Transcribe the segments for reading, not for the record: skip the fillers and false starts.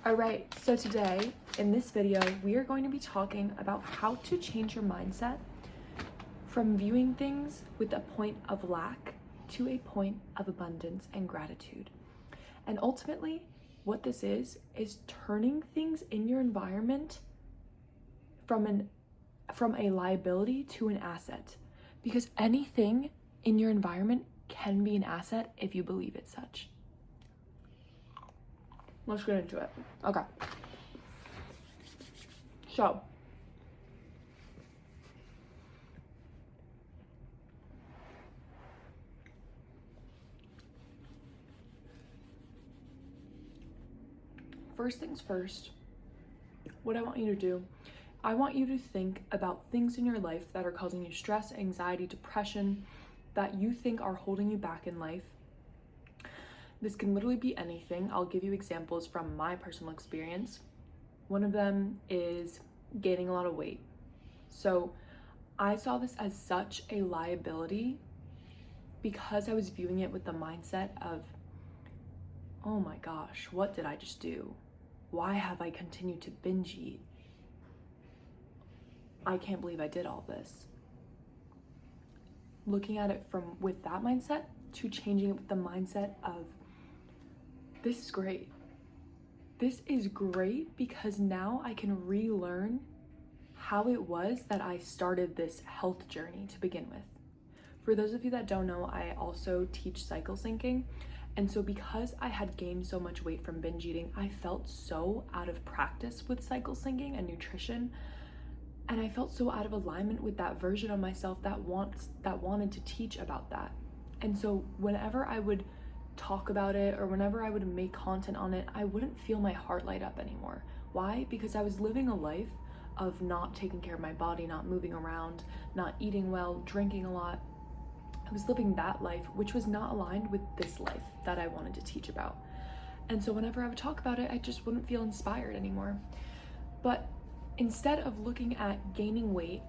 Alright, so today in this video we are going to be talking about how to change your mindset from viewing things with a point of lack to a point of abundance and gratitude. And ultimately, what this is turning things in your environment from a liability to an asset. Because anything in your environment can be an asset if you believe it's such. Let's get into it. Okay. So, first things first, what I want you to do, I want you to think about things in your life that are causing you stress, anxiety, depression, that you think are holding you back in life. This can literally be anything. I'll give you examples from my personal experience. One of them is gaining a lot of weight. So I saw this as such a liability because I was viewing it with the mindset of, oh my gosh, what did I just do? Why have I continued to binge eat? I can't believe I did all this. Looking at it with that mindset to changing it with the mindset of, this is great. This is great because now I can relearn how it was that I started this health journey to begin with. For those of you that don't know, I also teach cycle syncing. And so because I had gained so much weight from binge eating, I felt so out of practice with cycle syncing and nutrition. And I felt so out of alignment with that version of myself that wanted to teach about that. And so whenever I would talk about it or whenever I would make content on it, I wouldn't feel my heart light up anymore. Why? Because I was living a life of not taking care of my body, not moving around, not eating well, drinking a lot. I was living that life, which was not aligned with this life that I wanted to teach about. And so whenever I would talk about it, I just wouldn't feel inspired anymore. But instead of looking at gaining weight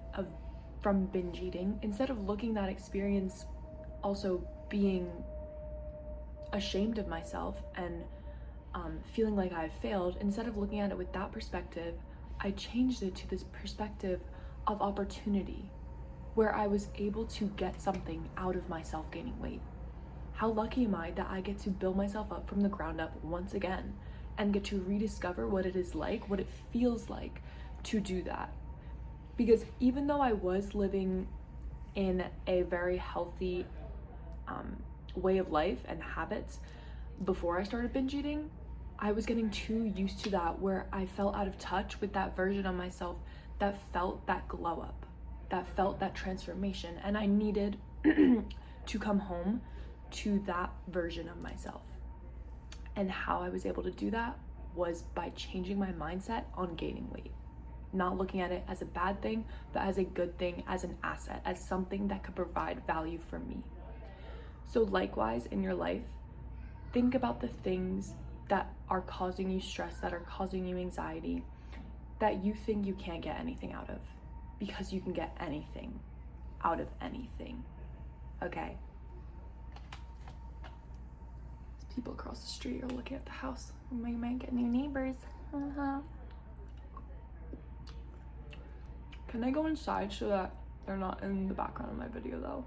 from binge eating, instead of looking at that experience also being ashamed of myself and feeling like I failed, instead of looking at it with that perspective, I changed it to this perspective of opportunity, where I was able to get something out of myself gaining weight. How lucky am I that I get to build myself up from the ground up once again and get to rediscover what it is like, what it feels like to do that. Because even though I was living in a very healthy way of life and habits before I started binge eating, I was getting too used to that, where I felt out of touch with that version of myself that felt that glow up, that felt that transformation. And I needed to come home to that version of myself. And how I was able to do that was by changing my mindset on gaining weight. Not looking at it as a bad thing, but as a good thing, as an asset, as something that could provide value for me. So likewise in your life, think about the things that are causing you stress, that are causing you anxiety, that you think you can't get anything out of, because you can get anything out of anything, okay? People across the street are looking at the house. We might get new neighbors. Can I go inside so that they're not in the background of my video though?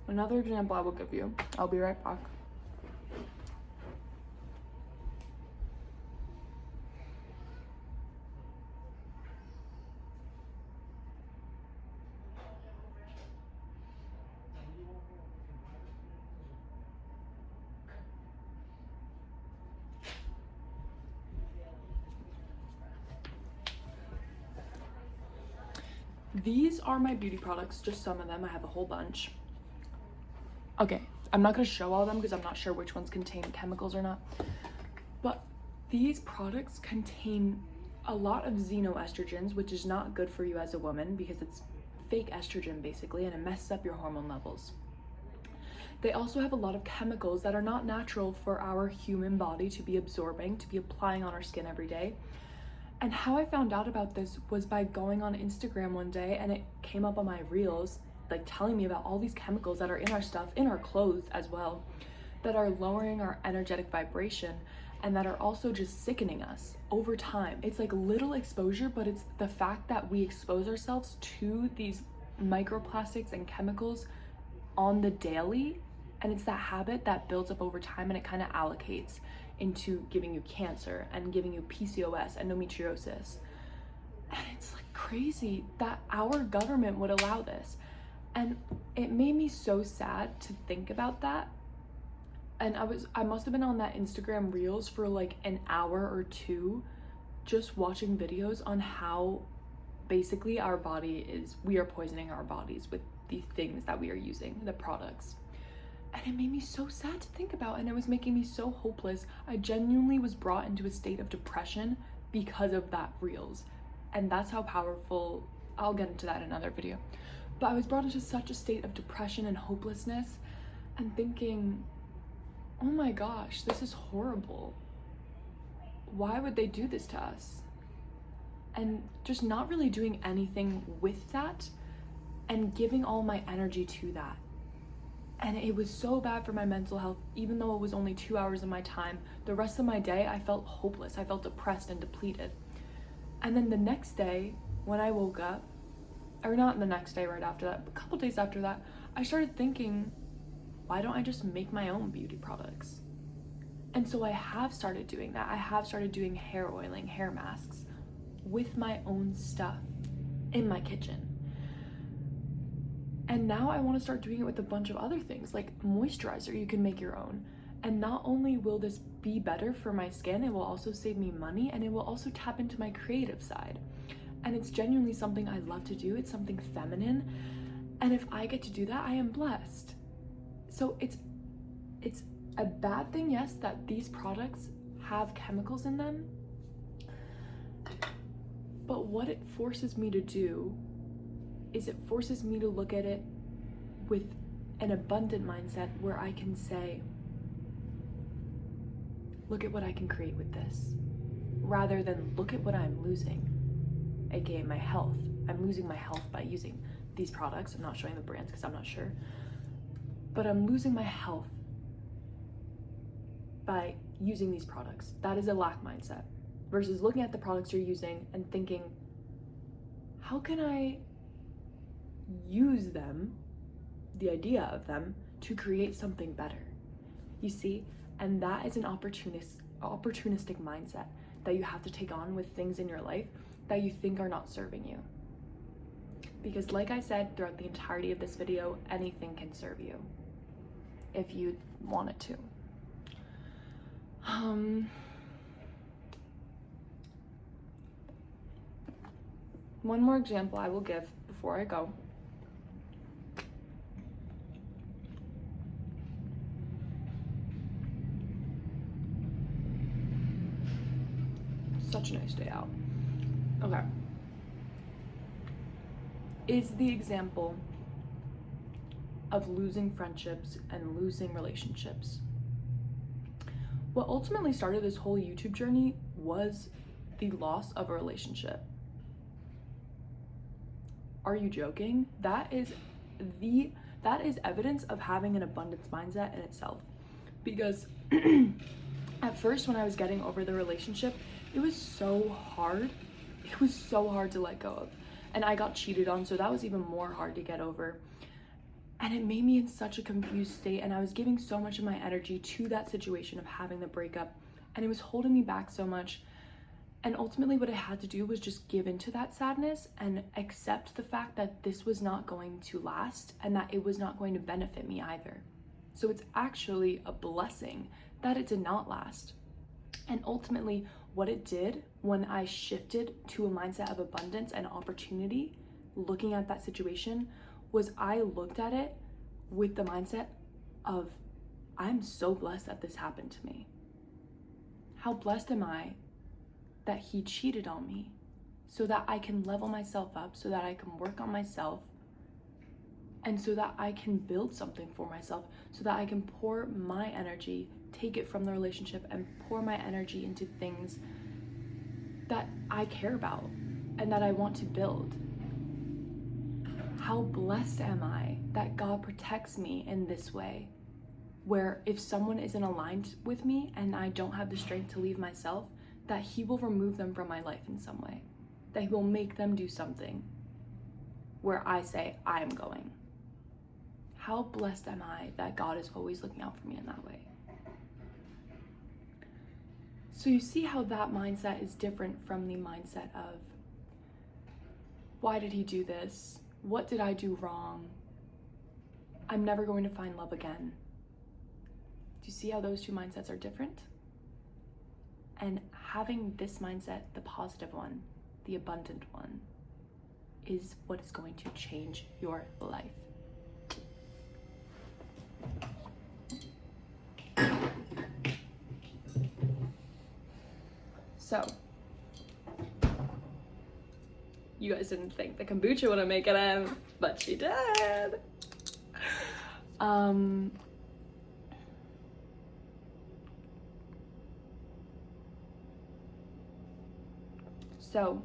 Another example I will give you. I'll be right back. These are my beauty products, just some of them. I have a whole bunch. Okay, I'm not gonna show all of them because I'm not sure which ones contain chemicals or not. But these products contain a lot of xenoestrogens, which is not good for you as a woman because it's fake estrogen basically, and it messes up your hormone levels. They also have a lot of chemicals that are not natural for our human body to be absorbing, to be applying on our skin every day. And how I found out about this was by going on Instagram one day, and it came up on my reels, like telling me about all these chemicals that are in our stuff, in our clothes as well, that are lowering our energetic vibration and that are also just sickening us over time. It's like little exposure, but it's the fact that we expose ourselves to these microplastics and chemicals on the daily, and it's that habit that builds up over time, and it kind of allocates into giving you cancer and giving you PCOS, endometriosis. And it's like crazy that our government would allow this. And it made me so sad to think about that. And I must have been on that Instagram reels for like an hour or two, just watching videos on how basically we are poisoning our bodies with the things that we are using, the products. And it made me so sad to think about, and it was making me so hopeless. I genuinely was brought into a state of depression because of that reels. And that's how powerful, I'll get into that in another video. But I was brought into such a state of depression and hopelessness and thinking, oh my gosh, this is horrible. Why would they do this to us? And just not really doing anything with that and giving all my energy to that. And it was so bad for my mental health, even though it was only 2 hours of my time. The rest of my day, I felt hopeless. I felt depressed and depleted. And then the next day, when I woke up, or not the next day right after that, but a couple days after that, I started thinking, why don't I just make my own beauty products? And so I have started doing that. I have started doing hair oiling, hair masks with my own stuff in my kitchen. And now I want to start doing it with a bunch of other things, like moisturizer you can make your own. And not only will this be better for my skin, it will also save me money, and it will also tap into my creative side. And it's genuinely something I love to do. It's something feminine. And if I get to do that, I am blessed. So it's a bad thing, yes, that these products have chemicals in them. But what it forces me to do is it forces me to look at it with an abundant mindset where I can say, look at what I can create with this, rather than look at what I'm losing, aka my health. I'm losing my health by using these products. I'm not showing the brands because I'm not sure, but I'm losing my health by using these products. That is a lack mindset, versus looking at the products you're using and thinking, how can I use them, the idea of them, to create something better? You see? And that is an opportunistic mindset that you have to take on with things in your life that you think are not serving you. Because like I said throughout the entirety of this video, anything can serve you if you want it to. One more example I will give before I go. Such a nice day out. Okay. Is the example of losing friendships and losing relationships. What ultimately started this whole YouTube journey was the loss of a relationship. Are you joking? That is evidence of having an abundance mindset in itself. Because at first, when I was getting over the relationship, it was so hard. It was so hard to let go of. And I got cheated on, so that was even more hard to get over. And it made me in such a confused state, and I was giving so much of my energy to that situation of having the breakup, and it was holding me back so much. And ultimately what I had to do was just give into that sadness and accept the fact that this was not going to last and that it was not going to benefit me either. So it's actually a blessing that it did not last. And ultimately what it did when I shifted to a mindset of abundance and opportunity, looking at that situation, was I looked at it with the mindset of, I'm so blessed that this happened to me. How blessed am I that he cheated on me, so that I can level myself up, so that I can work on myself, and so that I can build something for myself, so that I can pour my energy, take it from the relationship and pour my energy into things that I care about and that I want to build. How blessed am I that God protects me in this way, where if someone isn't aligned with me and I don't have the strength to leave myself, that He will remove them from my life in some way, that He will make them do something where I say, I am going. How blessed am I that God is always looking out for me in that way. So you see how that mindset is different from the mindset of, why did He do this? What did I do wrong? I'm never going to find love again. Do you see how those two mindsets are different? And having this mindset, the positive one, the abundant one, is what is going to change your life. So, you guys didn't think the kombucha would make it in, but she did. So,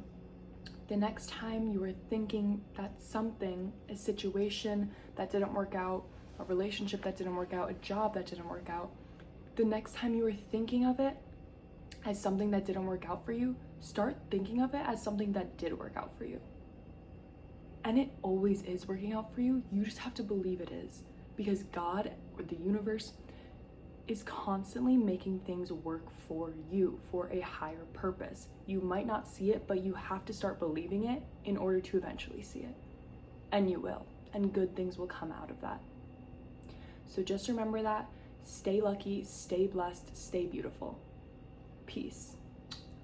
the next time you are thinking that something, a situation that didn't work out, a relationship that didn't work out, a job that didn't work out, the next time you are thinking of it as something that didn't work out for you, start thinking of it as something that did work out for you. And it always is working out for you. You just have to believe it is, because God or the universe is constantly making things work for you for a higher purpose. You might not see it, but you have to start believing it in order to eventually see it. And you will, and good things will come out of that. So just remember that. Stay lucky, stay blessed, stay beautiful. Peace.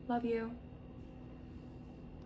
Love you.